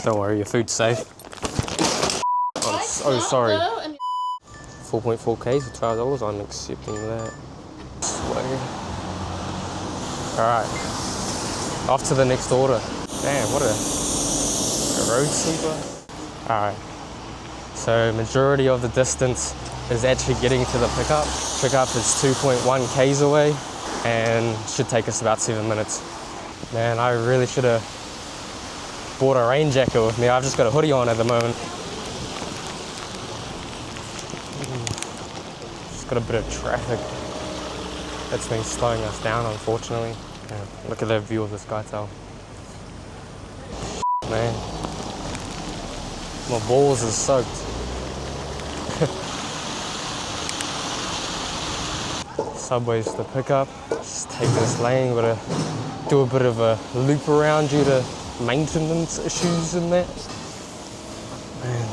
Don't worry, your food's safe. I'm so sorry. 4.4 Ks for $12, I'm accepting that. Alright, off to the next order. Damn, what a road sweeper. Alright, so majority of the distance is actually getting to the pickup. Pickup is 2.1 Ks away and should take us about 7 minutes. Man, I really should have bought a rain jacket with me. I've just got a hoodie on at the moment. Just got a bit of traffic that's been slowing us down, unfortunately. Yeah, look at that view of the SkyTel. Man, my balls are soaked. Subways to pick up. Just take this lane, gotta do a bit of a loop around due to maintenance issues and that. Man.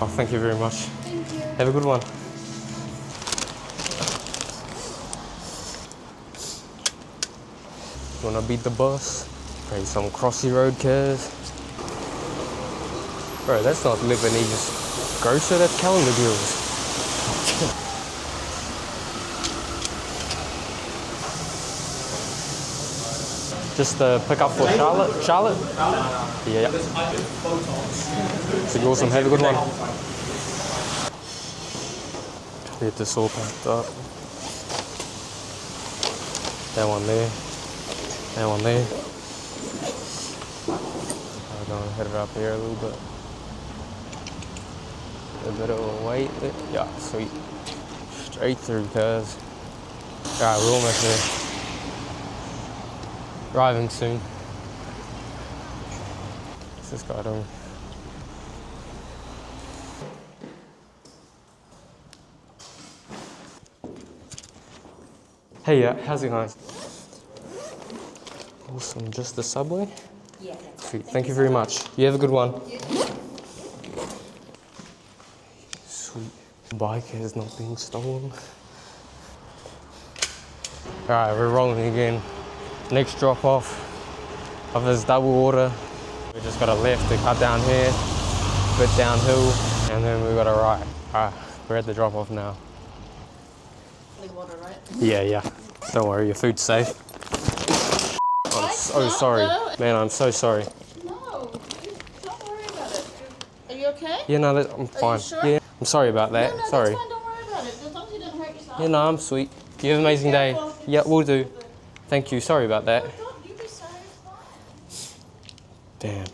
Oh, thank you very much. Thank you. Have a good one. You wanna beat the bus? Pay some Crossy Road cares. Bro, that's not Lebanese grocer, that's calendar girls. Just pick up for Charlotte? Charlotte? Yeah. So awesome, have a good one. Get this all packed up. That one there. That one there. I'm gonna head it up here a little bit. A bit of a wait. Yeah, sweet. Straight through, cuz. Alright, we're almost there. Arriving soon. What's this guy doing? Hey, how's it going? Awesome, just the Subway? Yeah. Sweet, thank you very much. You have a good one. Sweet. Bike has not been stolen. Alright, we're rolling again. Next drop off of this double order. We just got a left to cut down here, a bit downhill, and then we got a right. Alright, we're at the drop off now. Water, right? Yeah. Don't worry, your food's safe. I'm so sorry. Man, I'm so sorry. No, don't worry about it. Are you okay? Yeah, no, I'm fine. Sure? Yeah, I'm sorry about that. No, sorry. that's fine. Don't worry about it. As long as you didn't hurt yourself. Yeah, no, I'm sweet. You have an amazing day. Yeah, we'll do. Thank you. Sorry about that. Don't you be sorry. It's fine. Damn.